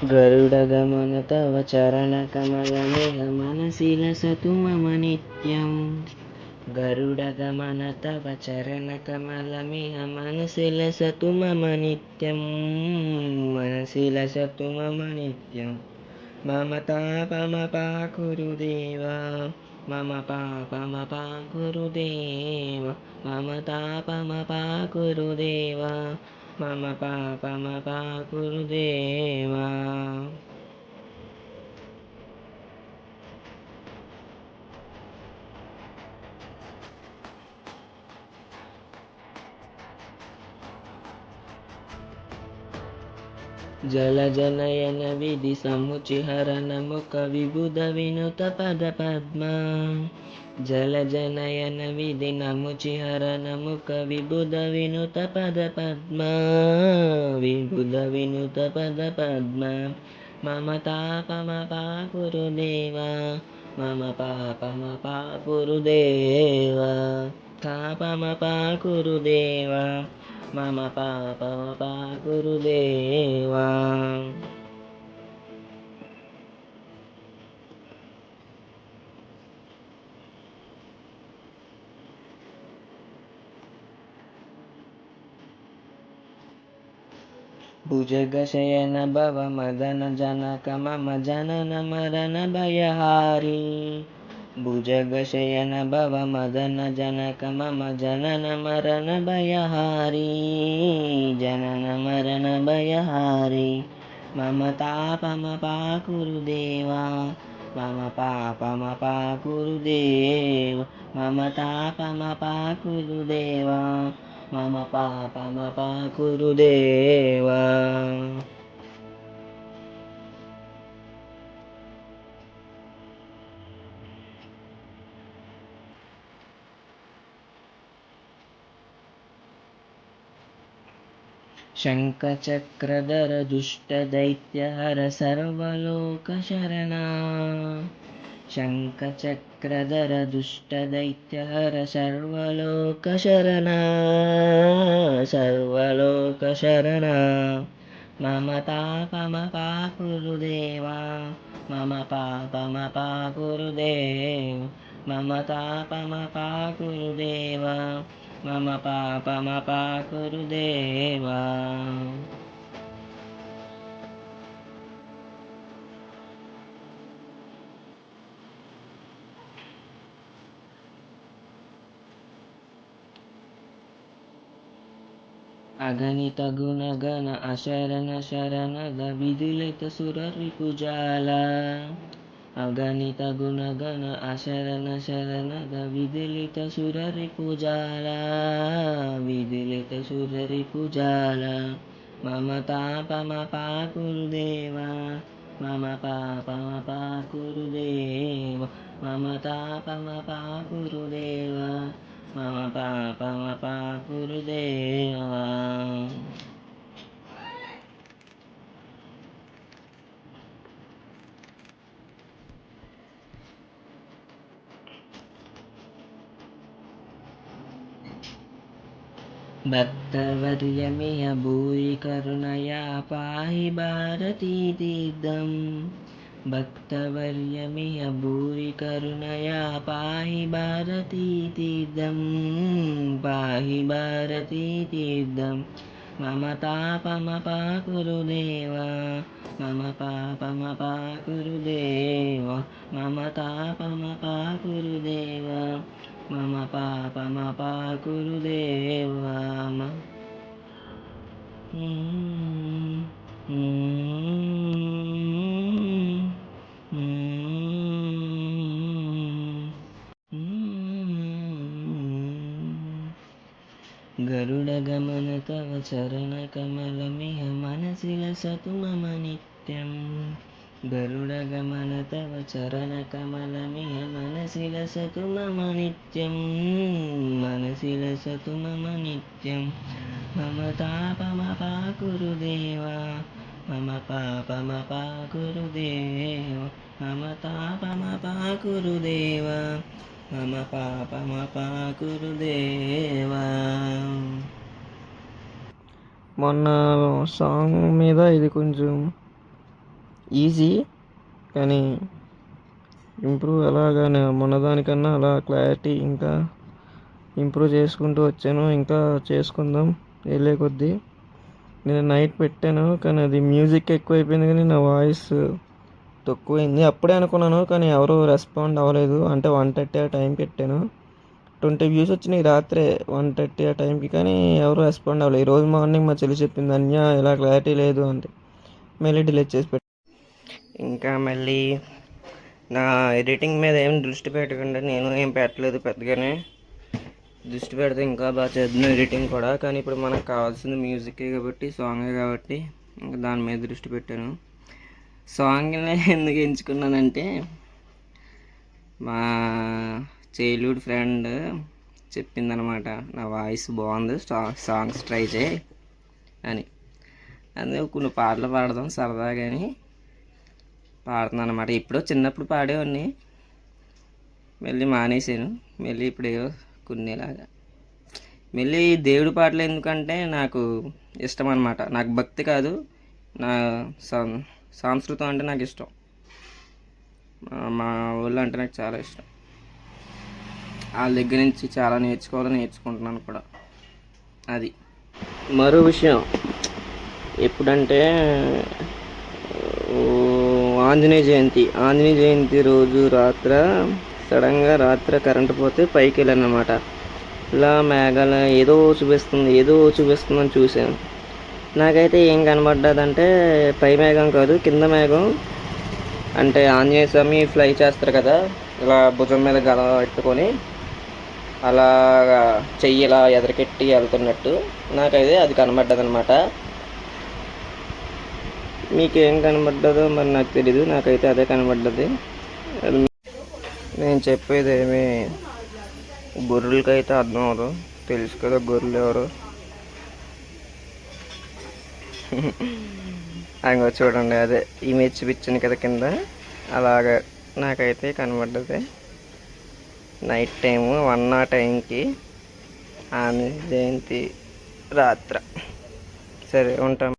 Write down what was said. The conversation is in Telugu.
गरुडगमन तव चरणकमलमिह मनसि लसतु मम नित्यं। गरुडगमन तव चरणकमलमिह मनसि लसतु मम नित्यं। मनसि लसतु मम नित्यं। मम तापमपाकुरुदेव, मम पापमपाकुरुदेव, मम तापमपाकुरुदेव, मम पापमपाकुरुदेव। जलजनयन विधि समुचिहरन मुख विबुध विनुत पद पद्मा। जलजनयन विधि नमुचिहरन मुख विबुध विनुत पद पद्मा। विबुध विनुत पद पद्मा। मम तापमपाकुरुदेव, मम पापमपाकुरुदेव, तापमपाकुरुदेव, मम पापमपाकुरुदेव। भुजगशयन भव मदन जनक मम जनन मरण भयहारी। भुजगशयन भव मदन जनक मम जनन मरण भयहारी। जनन मरण भयहारी। मम तापमपाकुरुदेव, मम पापमपाकुरुदेव, मम तापमपाकुरुदेव, मम पापमपाकुरुदेव। शङ्खचक्रधर दुष्टदैत्यहर सर्वलोकशरणा। शङ्खचक्रधर दुष्टदैत्यहर सर्वलोकशरणा। सर्वलोकशरणा। मम तापमपाकुरुदेव, मम पापमपाकुरुदेव, मम तापमपाकुरुदेव, मम पापमपाकुरुदेव। अगणित गुणगण अशरण शरणद विदिलित सुररिपुजाला। अगणित गुणगण अशरण शरणद विदिलित सुररिपुजाला। विदिलित सुररिपुजाला। मम तापमपाकुरुदेव, मम पापमपाकुरुदेव, मम तापमपाकुरुदेव, मम पापमपाकुरुदेव। भक्तवर्यमिह भूरि करुणया पाहि भारतीतीर्थं। भक्तवर्यमिह भूरि करुणया पाहि भारतीतीर्थं। पाहि भारतीतीर्थं। मम तापमपाकुरुदेव, मम पापमपाकुरुदेव, मम तापमपाकुरुदेव, मम पापमपाकुरुदेव। गरुडगमन तव चरणकमलमिह मनसि लसतु मम नित्यं। गरुडगमन तव चरणकमलमिह मनसि लसतु मम नित्यं। मनसि लसतु मम नित्यं। मम तापमपाकुरुदेव, मम पापमपाकुरुदेव, मम तापमपाकुरुदेव, मम పాపమపాకురుదేవ. మొన్న సాంగ్ మీద ఇది కొంచెం ఈజీ, కానీ ఇంప్రూవ్ ఎలాగానే మొన్నదానికన్నా అలా క్లారిటీ ఇంకా ఇంప్రూవ్ చేసుకుంటూ వచ్చాను. ఇంకా చేసుకుందాం వెళ్ళే కొద్దీ. నేను నైట్ పెట్టాను, కానీ అది మ్యూజిక్ ఎక్కువైపోయింది, కానీ నా వాయిస్ తక్కువైంది. అప్పుడే అనుకున్నాను, కానీ ఎవరు రెస్పాండ్ అవ్వలేదు. అంటే 1:30 ఆ టైంకి పెట్టాను, 20 వ్యూస్ వచ్చినాయి రాత్రే 1:30 ఆ టైంకి, కానీ ఎవరు రెస్పాండ్ అవ్వలేదు. ఈరోజు మార్నింగ్ మా చెల్లి చెప్పింది, అన్య ఇలా క్లారిటీ లేదు అంటే మళ్ళీ డిలీట్ చేసి పెట్టాను. ఇంకా మళ్ళీ నా ఎడిటింగ్ మీద ఏం దృష్టి పెట్టకుండా నేను ఏం పెట్టలేదు పెద్దగానే. దృష్టి పెడితే ఇంకా బాగా చేద్దాం ఎడిటింగ్ కూడా. కానీ ఇప్పుడు మనకు కావాల్సింది మ్యూజికే కాబట్టి, సాంగే కాబట్టి ఇంకా దాని మీద దృష్టి పెట్టాను. సాంగ్ని ఎందుకు ఎంచుకున్నానంటే మా చైల్డ్హుడ్ ఫ్రెండ్ చెప్పిందనమాట, నా వాయిస్ బాగుంది, సాంగ్స్ ట్రై చేయి అని. అందుకే కొన్ని పాటలు పాడదాం సరదాగాని పాడుతున్నాను అనమాట. ఇప్పుడు చిన్నప్పుడు పాడేవాడిని, మళ్ళీ మానేసాను. మళ్ళీ ఇప్పుడు కొన్నిలాగా మళ్ళీ దేవుడి పాటలు ఎందుకంటే నాకు ఇష్టం అనమాట. నాకు భక్తి కాదు, నా సంస్కృతం అంటే నాకు ఇష్టం. మా ఊళ్ళో అంటే నాకు చాలా ఇష్టం. వాళ్ళ దగ్గర నుంచి చాలా నేర్చుకుంటున్నాను కూడా. అది మరో విషయం, ఎప్పుడంటే ఆంజనేయ జయంతి రోజు సడన్గా రాత్రి కరెంటు పోతే పైకి వెళ్ళాను అనమాట. ఇలా మేఘాలు ఏదో చూపిస్తుందని చూశాను. నాకైతే ఏం కనబడ్డదంటే పై మేఘం కాదు, కింద మేఘం. అంటే ఆంజనేయ స్వామి ఫ్లై చేస్తారు కదా, ఇలా భుజం మీద గల పెట్టుకొని అలా చెయ్యి ఇలా ఎదరకెట్టి వెళ్తున్నట్టు నాకైతే అది కనబడ్డదనమాట. మీకేం కనబడ్డదో మరి నాకు తెలీదు, నాకైతే అదే కనబడ్డది. నేను చెప్పేది ఏమి గొర్రెలకైతే అర్థం అవ్వదు, తెలుసు కదా గొర్రెలు ఎవరు. అంగో చూడండి, అదే ఇమేజ్ చూపించాను కదా కింద, అలాగా నాకైతే కనబడ్డది. నైట్ టైము 1 ఆ టైంకి ఆంజనేయ జయంతి రాత్రి. సరే ఉంటాం.